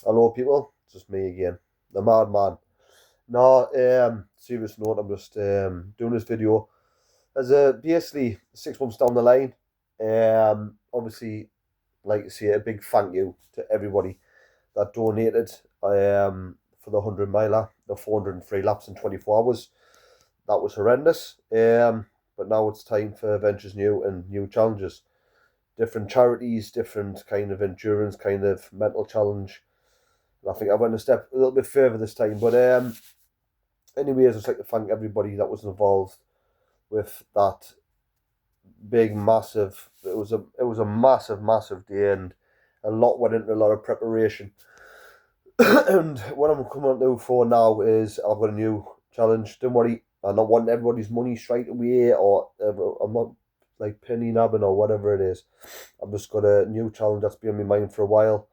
Hello, people. It's just me again, the madman. No, serious note. I'm just doing this video as basically 6 months down the line. Obviously, like to say a big thank you to everybody that donated for the 100 miler, the 403 laps in 24 hours. That was horrendous. But now it's time for ventures new and new challenges. Different charities, different kind of endurance, kind of mental challenge. I think I went a step a little bit further this time. But anyways, I'd just like to thank everybody that was involved with that big, massive. It was a massive, massive day, and a lot went into a lot of preparation. And what I'm coming on to for now is I've got a new challenge. Don't worry, I'm not wanting everybody's money straight away, or I'm not like penny nabbing or whatever it is. I've just got a new challenge that's been on my mind for a while,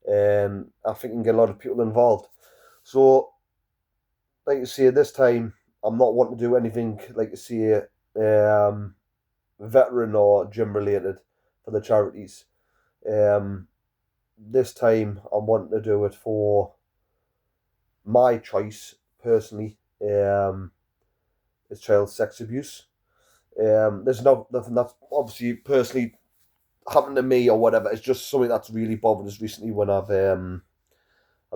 and I think I can get a lot of people involved. So, like I say, this time I'm not wanting to do anything like I say, veteran or gym related for the charities. Um, this time I'm wanting to do it for my choice personally. It's child sex abuse. There's nothing that's obviously personally happened to me or whatever. It's just something that's really bothered us recently when I don't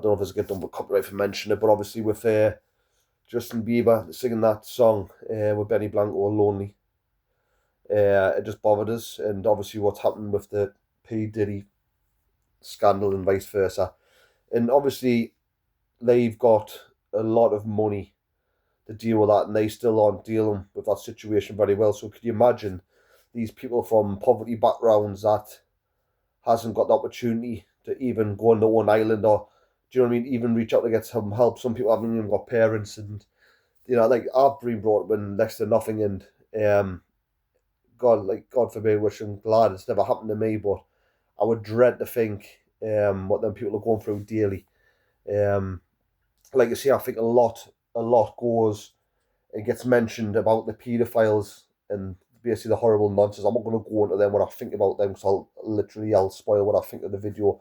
know if it's a good done with copyright for mentioning it, but obviously with Justin Bieber singing that song with Benny Blanco, Lonely. It just bothered us, and obviously what's happened with the P. Diddy scandal and vice versa. And obviously they've got a lot of money to deal with that, and they still aren't dealing with that situation very well. So could you imagine these people from poverty backgrounds that hasn't got the opportunity to even go on their own island, or do you know what I mean, even reach out to get some help? Some people haven't even got parents, and like I've been brought up in next to nothing, and God forbid, which I'm glad it's never happened to me, but I would dread to think what them people are going through daily. Um, like I say, I think a lot goes and gets mentioned about the paedophiles and basically the horrible nonsense. I'm not going to go into them what I think about them, because I'll spoil what I think of the video.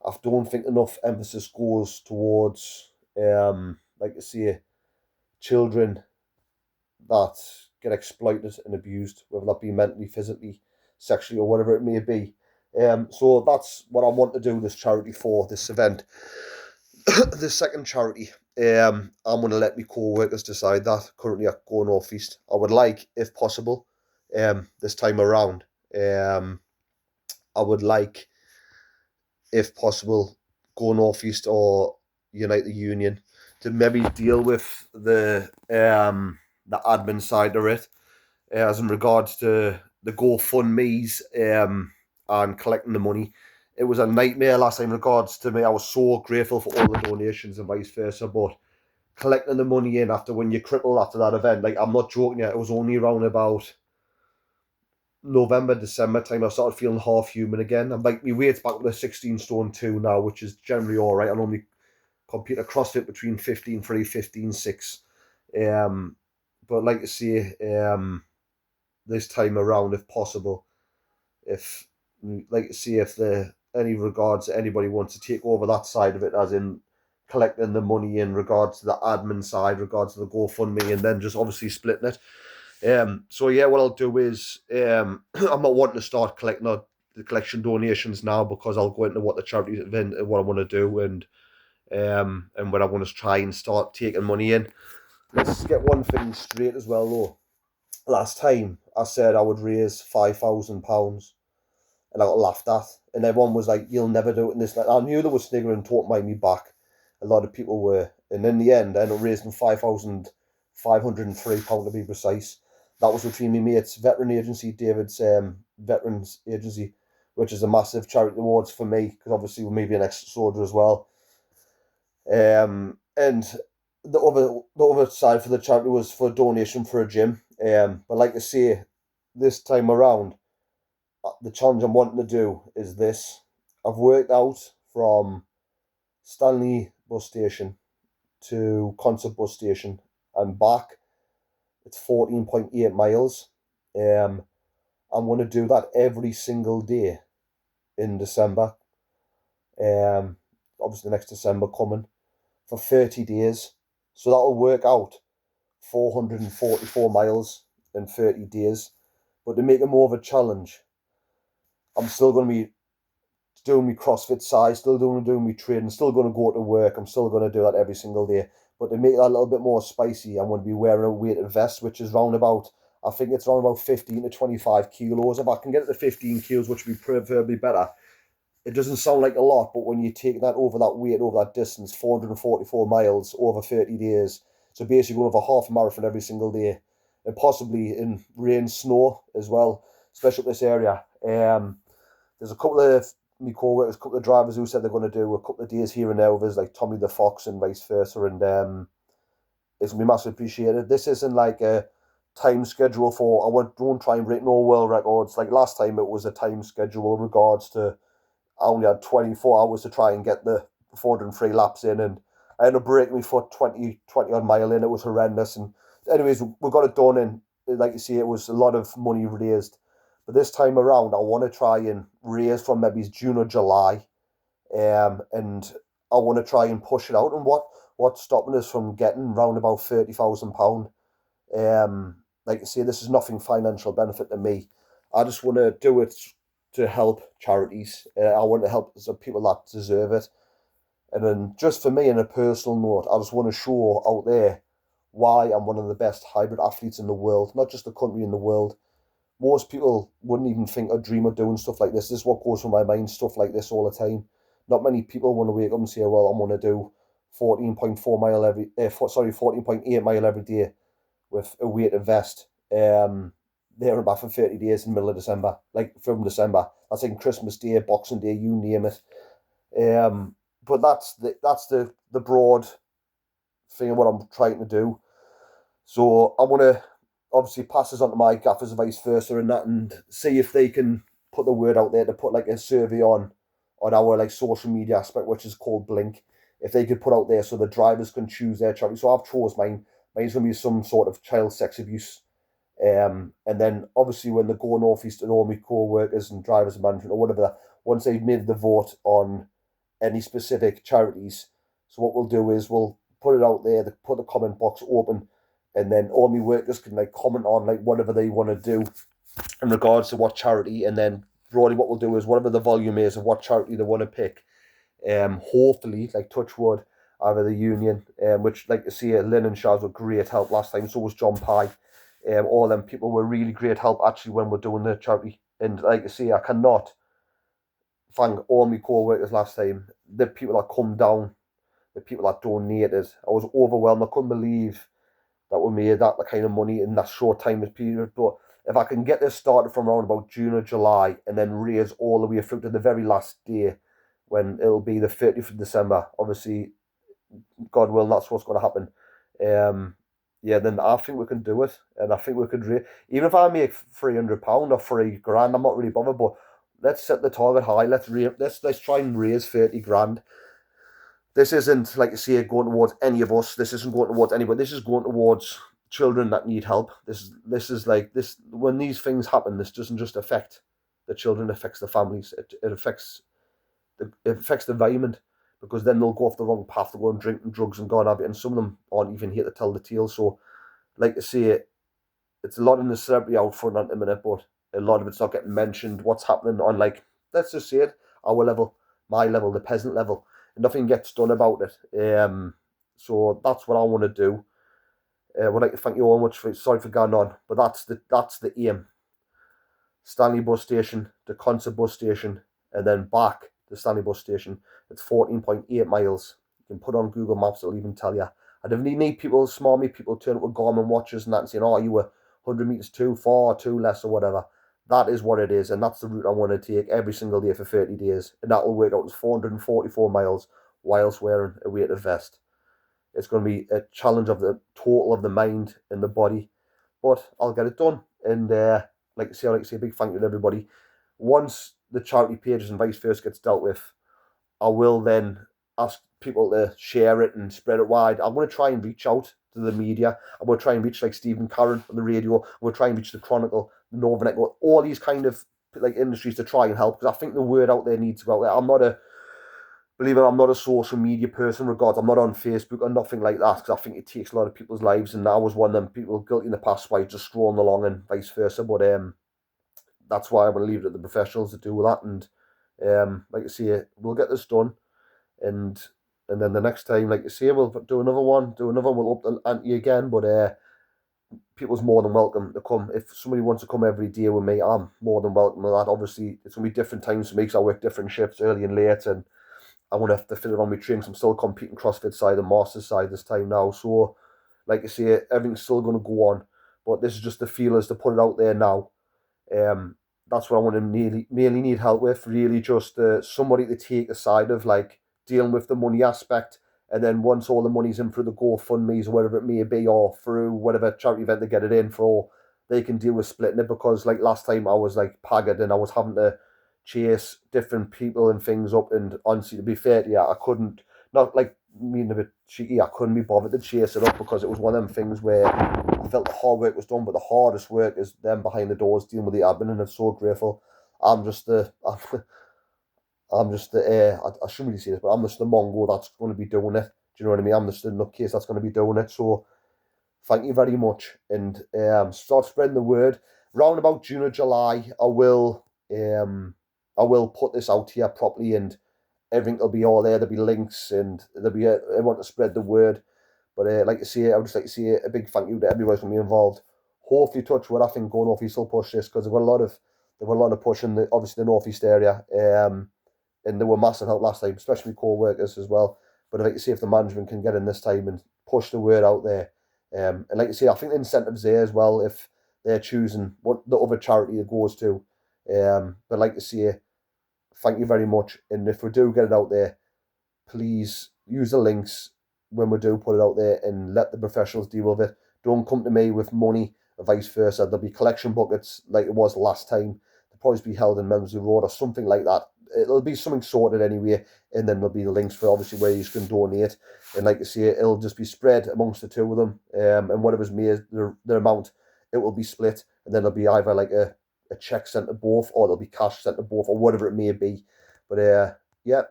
I don't think enough emphasis goes towards like I say, children that get exploited and abused, whether that be mentally, physically, sexually, or whatever it may be. So that's what I want to do this charity for, this event. The second charity, I'm going to let my co-workers decide that. Currently at Go North East, I would like, if possible, this time around, I would like, if possible, Go North East or Unite the Union to maybe deal with the admin side of it, as in regards to the GoFundMe's and collecting the money. It was a nightmare last time in regards to me. I was so grateful for all the donations and vice versa, but collecting the money in after when you cripple after that event, like I'm not joking yet, it was only around about November, December time I started feeling half human again. I'm like, my weight's back to the 16 stone 2 now, which is generally all right. I normally compete a CrossFit between 15.3, 15.6. But like I say, this time around, if possible, if like I say, if the any regards anybody wants to take over that side of it, as in collecting the money in regards to the admin side, regards to the GoFundMe, and then just obviously splitting it. So yeah, what I'll do is I'm not wanting to start collecting the collection donations now, because I'll go into what the charity event and what I want to do, and when I want to try and start taking money in. Let's get one thing straight as well though. Last time I said I would raise £5,000, and I got laughed at, and everyone was like, "You'll never do it." In this, I knew there was sniggering talking behind me back. A lot of people were, and in the end, I ended up raising £5,503 to be precise. That was between me mates, veteran agency, David's veterans agency, which is a massive charity awards for me, because obviously with me being an ex-soldier as well. And the other side for the charity was for a donation for a gym. But like I say, this time around, the challenge I'm wanting to do is this. I've worked out from Stanley bus station to Concert bus station and back. It's 14.8 miles. Um, I'm going to do that every single day in December. Um, obviously the next December coming, for 30 days. So that'll work out 444 miles in 30 days. But to make it more of a challenge, I'm still going to be doing my CrossFit size, still doing my training, still going to go to work. I'm still going to do that every single day. But to make that a little bit more spicy, I'm going to be wearing a weighted vest, which is round about, I think it's around about 15 to 25 kilos. If I can get it to 15 kilos, which would be preferably better, it doesn't sound like a lot, but when you take that over that weight, over that distance, 444 miles over 30 days, so basically going over half a marathon every single day, and possibly in rain, snow as well, especially up this area. There's a couple of me co-workers, a couple of drivers who said they're going to do a couple of days here and there with us, like Tommy the Fox and vice versa, and it's going to be massively appreciated. This isn't like a time schedule for, don't try and break no world records. Like last time it was a time schedule in regards to, I only had 24 hours to try and get the 403 laps in, and I ended up breaking my foot 20 odd mile in. It was horrendous. And anyways, we got it done, and like you see, it was a lot of money raised. But this time around, I want to try and raise from maybe June or July, and I want to try and push it out. And what's stopping us from getting round about £30,000? Like I say, this is nothing financial benefit to me. I just want to do it to help charities. I want to help some people that deserve it. And then just for me, on a personal note, I just want to show out there why I'm one of the best hybrid athletes in the world, not just the country, in the world. Most people wouldn't even think or dream of doing stuff like this. This is what goes through my mind, stuff like this all the time. Not many people want to wake up and say, well, I'm going to do 14.8 mile every day with a weighted vest. There and back for 30 days in the middle of December, like from December. That's like Christmas Day, Boxing Day, you name it. But that's the broad thing of what I'm trying to do. So I want to obviously pass this on to my gaffers and vice versa and that, and see if they can put the word out there to put like a survey on our like social media aspect, which is called Blink. If they could put out there so the drivers can choose their charity. So I've chose mine. Mine's going to be some sort of child sex abuse. And then obviously when they go northeast and all my co-workers and drivers and management or whatever, once they've made the vote on any specific charities, so what we'll do is we'll put it out there, put the comment box open, and then all my workers can like comment on like whatever they want to do in regards to what charity, and then broadly what we'll do is whatever the volume is of what charity they want to pick, hopefully, like touch wood, either the union, which like to see Lynn and Shaz were great help last time, so was John Pye. All them people were really great help actually when we're doing the charity. And like I say, I cannot thank all my co-workers last time. The people that come down, the people that donated. I was overwhelmed. I couldn't believe that we made that kind of money in that short time period. But if I can get this started from around about June or July and then raise all the way through to the very last day when it'll be the 30th of December, obviously, God willing, that's what's going to happen. Yeah, then I think we can do it, and I think we could even if I make £300 or £3,000, I'm not really bothered. But let's set the target high. Let's try and raise 30 grand. This isn't like I say going towards any of us. This isn't going towards anybody. This is going towards children that need help. This is like this when these things happen. This doesn't just affect the children. It affects the families. It affects the environment. Because then they'll go off the wrong path, they'll go and drink and drugs and God have it, and some of them aren't even here to tell the tale. So, like I say, it's a lot in the celebrity out front at the minute, but a lot of it's not getting mentioned. What's happening on, like, let's just say it, our level, my level, the peasant level, and nothing gets done about it. So that's what I want to do. I would like to thank you all much sorry for going on, but that's the aim. Stanley bus station, the Concert bus station, and then back the Stanley bus station. It's 14.8 miles. You can put on Google Maps, it'll even tell you. And if you need people, smarmy people, turn up with Garmin watches and that and saying, oh, you were 100 metres too far, too less or whatever. That is what it is, and that's the route I want to take every single day for 30 days. And that will work out as 444 miles whilst wearing a weighted vest. It's going to be a challenge of the total of the mind and the body. But I'll get it done. And like I say, a big thank you to everybody. Once the charity pages and vice versa gets dealt with, I will then ask people to share it and spread it wide. I'm going to try and reach out to the media. I'm going to try and reach like Stephen Curran on the radio. I'm going to try and reach the Chronicle, the Northern Echo, all these kind of like industries to try and help, because I think the word out there needs to go out there. I'm not a believe it or not, I'm not a social media person. Regards, I'm not on Facebook or nothing like that because I think it takes a lot of people's lives, and I was one of them people guilty in the past by just scrolling along and vice versa. But that's why I want to leave it to the professionals to do that. And like I say, we'll get this done, and then the next time, like you say, we'll do another one, we'll up the ante again. But people's more than welcome to come. If somebody wants to come every day with me, I'm more than welcome to that. Obviously, it's gonna be different times for me because I work different shifts, early and late, and I won't have to fit it on my training. I'm still competing CrossFit side and Masters side this time now. So, like I say, everything's still going to go on. But this is just the feelers to put it out there now. Um, that's what I want to mainly need help with. Really, just somebody to take the side of like dealing with the money aspect, and then once all the money's in through the GoFundMe's or whatever it may be, or through whatever charity event they get it in for, they can deal with splitting it. Because like last time, I was like pagged and I was having to chase different people and things up. And honestly, to be fair to you, I couldn't, not like being a bit cheeky, I couldn't be bothered to chase it up because it was one of them things where I felt the hard work was done, but the hardest work is them behind the doors dealing with the admin, and I'm so grateful. I'm just the, I'm just the, I shouldn't really say this, but I'm just the Mongo that's going to be doing it. Do you know what I mean? I'm just the nutcase that's going to be doing it. So thank you very much, and start spreading the word. Round about June or July, I will put this out here properly, and everything will be all there. There'll be links, and there'll be everyone to spread the word. But like I say, I would just like to say a big thank you to everyone who's going to be involved. Hopefully, touch wood, I think going North East will push this because there were a lot of push in obviously the North East area, and they were massive help last time, especially co-workers as well. But I'd like to see if the management can get in this time and push the word out there. And like you say, I think the incentives there as well if they're choosing what the other charity it goes to. But like to say, thank you very much. And if we do get it out there, please use the links when we do put it out there and let the professionals deal with it. Don't come to me with money or vice versa. There'll be collection buckets like it was last time. They'll probably be held in Memsley Road or something like that. It'll be something sorted anyway, and then there'll be the links for obviously where you can donate. And like I say, it'll just be spread amongst the two of them, and whatever's made, the amount, it will be split, and then there'll be either like a check sent to both, or there'll be cash sent to both, or whatever it may be. But yeah,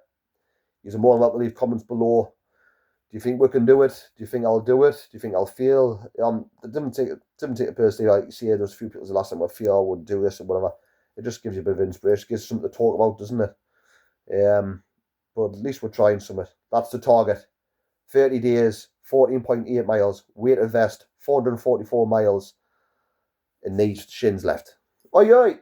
you're more than welcome to leave comments below. Do you think we can do it? Do you think I'll do it? Do you think I'll fail? It didn't take it personally. Like you see, there's a few people the last time I feel I would do this or whatever. It just gives you a bit of inspiration, gives something to talk about, doesn't it? But at least we're trying something. That's the target. 30 days, 14.8 miles, weight of vest, 444 miles, and these shins left. Oi, oi!